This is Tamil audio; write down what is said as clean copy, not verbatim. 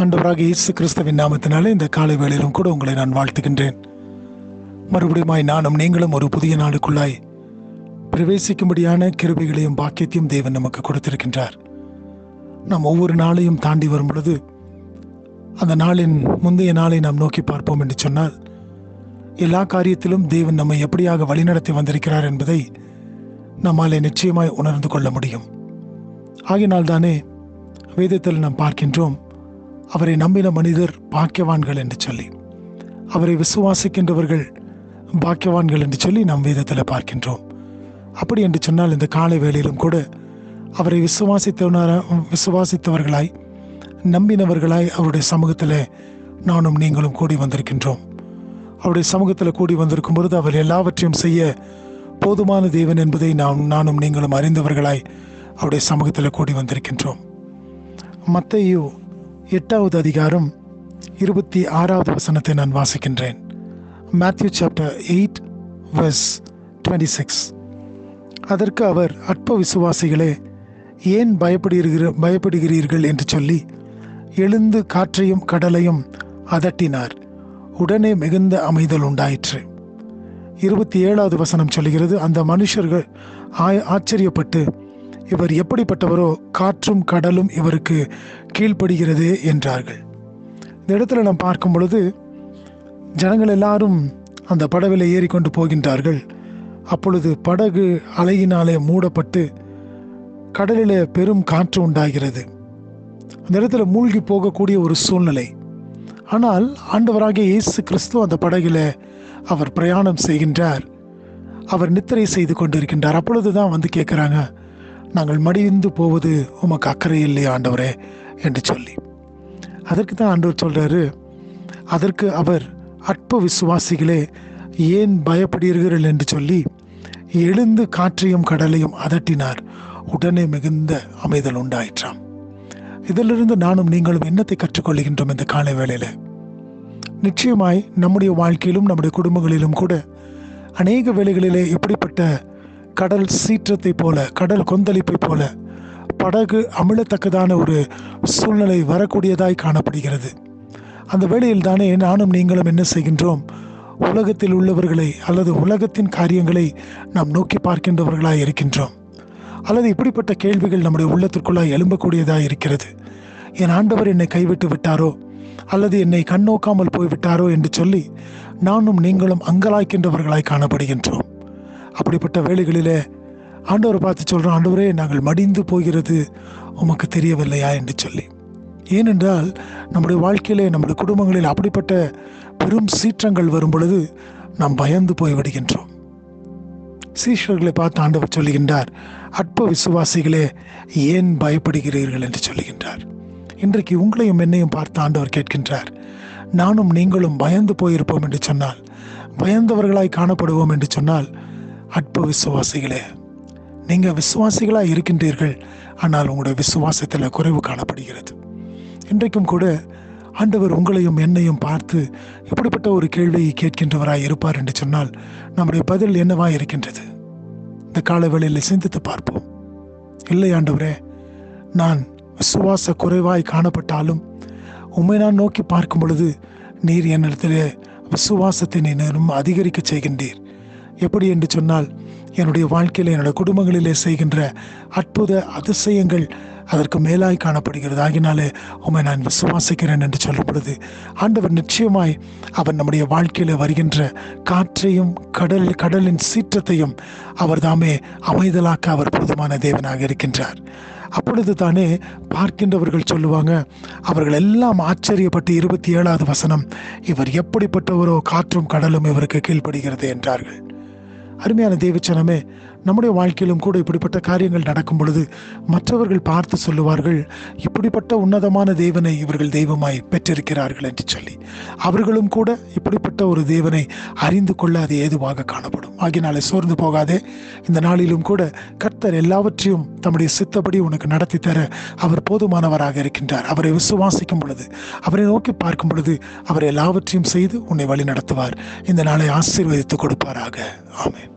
ஆண்டவராக இயேசு கிறிஸ்துவின் நாமத்தினாலே இந்த காலை வேளையிலும் கூட உங்களை நான் வாழ்த்துகின்றேன். மறுபடியுமாய் நானும் நீங்களும் ஒரு புதிய நாளுக்குள்ளாய் பிரவேசிக்கும்படியான கிருபைகளையும் பாக்கியத்தையும் தேவன் நமக்கு கொடுத்திருக்கின்றார். நாம் ஒவ்வொரு நாளையும் தாண்டி வரும் பொழுது அந்த நாளின் முந்தைய நாளை நாம் நோக்கி பார்ப்போம் என்று சொன்னால், எல்லா காரியத்திலும் தேவன் நம்மை எப்படியாக வழிநடத்தி வந்திருக்கிறார் என்பதை நம்மாலே நிச்சயமாய் உணர்ந்து கொள்ள முடியும். ஆகினால் தானே வேதத்தில் நாம் பார்க்கின்றோம், அவரை நம்பின மனிதர் பாக்கியவான்கள் என்று சொல்லி, அவரை விசுவாசிக்கின்றவர்கள் பாக்கியவான்கள் என்று சொல்லி நாம் வேதத்தில் பார்க்கின்றோம். அப்படி என்று சொன்னால் இந்த காலை வேளையிலும் கூட அவரை விசுவாசித்தவர்களாய் நம்பினவர்களாய் அவருடைய சமூகத்தில் நானும் நீங்களும் கூடி வந்திருக்கின்றோம். அவருடைய சமூகத்தில் கூடி வந்திருக்கும் பொழுது அவர் எல்லாவற்றையும் செய்ய போதுமான தேவன் என்பதை நானும் நீங்களும் அறிந்தவர்களாய் அவருடைய சமூகத்தில் கூடி வந்திருக்கின்றோம். மத்தேயு 8வது அதிகாரம் 26வது வசனத்தை நான் வாசிக்கின்றேன். Matthew chapter 8 verse 26. அதற்கு அவர், அற்ப விசுவாசிகளே, ஏன் பயப்படுகிறீர்கள் என்று சொல்லி எழுந்து காற்றையும் கடலையும் அதட்டினார். உடனே மிகுந்த அமைதல் உண்டாயிற்று. 27வது வசனம் சொல்லுகிறது, அந்த மனுஷர்கள் ஆச்சரியப்பட்டு, இவர் எப்படிப்பட்டவரோ, காற்றும் கடலும் இவருக்கு கீழ்ப்படுகிறது என்றார்கள். இந்த இடத்துல நாம் பார்க்கும் பொழுது ஜனங்கள் எல்லாரும் அந்த படவில ஏறிக்கொண்டு போகின்றார்கள். அப்பொழுது படகு அலையினாலே மூடப்பட்டு கடலிலே பெரும் காற்று உண்டாகிறது. அந்த இடத்துல மூழ்கி போகக்கூடிய ஒரு சூழ்நிலை. ஆனால் ஆண்டவராகிய இயேசு கிறிஸ்து அந்த படகில அவர் பிரயாணம் செய்கின்றார். அவர் நித்திரை செய்து கொண்டிருக்கின்றார். அப்பொழுதுதான் வந்து கேட்குறாங்க, நாங்கள் மடிந்து போவது உமக்கு அக்கறை இல்லையா ஆண்டவரே என்று சொல்லி. அதற்கு தான் ஆண்டவர் சொல்றாரு, அதற்கு அவர், அற்ப விசுவாசிகளே, ஏன் பயப்படுகிறீர்கள் என்று சொல்லி எழுந்து காற்றையும் கடலையும் அதட்டினார். உடனே மிகுந்த அமைதல் உண்டாயிற்றாம். இதிலிருந்து நானும் நீங்களும் என்னத்தை கற்றுக்கொள்கின்றோம் இந்த காலை வேளையில? நிச்சயமாய் நம்முடைய வாழ்க்கையிலும் நம்முடைய குடும்பங்களிலும் கூட அநேக வேளைகளிலே இப்படிப்பட்ட கடல் சீற்றத்தை போல, கடல் கொந்தளிப்பை போல படகு அமிழத்தக்கதான ஒரு சூழ்நிலை வரக்கூடியதாய் காணப்படுகிறது. அந்த வேளையில் தானே நானும் நீங்களும் என்ன செய்கின்றோம்? உலகத்தில் உள்ளவர்களை அல்லது உலகத்தின் காரியங்களை நாம் நோக்கி பார்க்கின்றவர்களாய் இருக்கின்றோம். அல்லது இப்படிப்பட்ட கேள்விகள் நம்முடைய உள்ளத்திற்குள்ளாய் எழும்பக்கூடியதாய் இருக்கிறது. என் ஆண்டவர் என்னை கைவிட்டு விட்டாரோ, அல்லது என்னை கண்ணோக்காமல் போய்விட்டாரோ என்று சொல்லி நானும் நீங்களும் அங்கலாய்க்கின்றவர்களாய் காணப்படுகின்றோம். அப்படிப்பட்ட வேளைகளிலே ஆண்டவரை பார்த்து சொல்கிறோம், ஆண்டவரே, நாங்கள் மடிந்து போகிறது உமக்கு தெரியவில்லையா என்று சொல்லி. ஏனென்றால் நம்முடைய வாழ்க்கையிலே, நம்முடைய குடும்பங்களில் அப்படிப்பட்ட பெரும் சீற்றங்கள் வரும் பொழுது நாம் பயந்து போய்விடுகின்றோம். சீஷர்களை பார்த்து ஆண்டவர் சொல்லுகின்றார், அற்ப விசுவாசிகளே, ஏன் பயப்படுகிறீர்கள் என்று சொல்லுகின்றார். இன்றைக்கு உங்களையும் என்னையும் பார்த்து ஆண்டவர் கேட்கின்றார், நானும் நீங்களும் பயந்து போயிருப்போம் என்று சொன்னால், பயந்தவர்களாய் காணப்படுவோம் என்று சொன்னால், அற்ப விசுவாசிகளே, நீங்க விசுவாசிகளாய் இருக்கின்றீர்கள், ஆனால் உங்களுடைய விசுவாசத்தில் குறைவு காணப்படுகிறது. இன்றைக்கும் கூட ஆண்டவர் உங்களையும் என்னையும் பார்த்து இப்படிப்பட்ட ஒரு கேள்வியை கேட்கின்றவராய் இருப்பார் என்று சொன்னால், நம்முடைய பதில் என்னவாய் இருக்கின்றது? இந்த கால வேளையில் சிந்தித்து பார்ப்போம். இல்லை ஆண்டவரே, நான் விசுவாச குறைவாய் காணப்பட்டாலும் உம்மை நான் நோக்கி பார்க்கும் பொழுது நீர் என்னிடத்திலே விசுவாசத்தை நீரும் அதிகரிக்க செய்கின்றீர். எப்படி என்று சொன்னால், என்னுடைய வாழ்க்கையில், என்னுடைய குடும்பங்களிலே செய்கின்ற அற்புத அதிசயங்கள் அதற்கு மேலாய் காணப்படுகிறது. ஆகினாலே உம்மை நான் விசுவாசிக்கிறேன் என்று சொல்லும் பொழுது ஆண்டவர் நிச்சயமாய் அவர் நம்முடைய வாழ்க்கையில் வருகின்ற காற்றையும் கடலின் சீற்றத்தையும் அவர் தாமே அமைதலாக்க அவர் போதுமான தேவனாக இருக்கின்றார். அப்பொழுது தானே பார்க்கின்றவர்கள் சொல்லுவாங்க, அவர்கள் எல்லாம் ஆச்சரியப்பட்டு 27வது வசனம், இவர் எப்படிப்பட்டவரோ, காற்றும் கடலும் இவருக்கு கீழ்ப்படுகிறது என்றார்கள். அருமையான தேவச்சனமே, நம்முடைய வாழ்க்கையிலும் கூட இப்படிப்பட்ட காரியங்கள் நடக்கும் பொழுது மற்றவர்கள் பார்த்து சொல்லுவார்கள், இப்படிப்பட்ட உன்னதமான தேவனை இவர்கள் தெய்வமாய் பெற்றிருக்கிறார்கள் என்று சொல்லி. அவர்களும் கூட இப்படிப்பட்ட ஒரு தேவனை அறிந்து கொள்ள அது ஏதுவாக காணப்படும். ஆகினாலே சோர்ந்து போகாதே. இந்த நாளிலும் கூட கர்த்தர் எல்லாவற்றையும் தம்முடைய சித்தப்படி உனக்கு நடத்தி தர அவர் போதுமானவராக இருக்கின்றார். அவரை விசுவாசிக்கும் பொழுது, அவரை நோக்கி பார்க்கும் பொழுது அவர் எல்லாவற்றையும் செய்து உன்னை வழி நடத்துவார். இந்த நாளை ஆசீர்வதித்து கொடுப்பாராக. ஆமென்.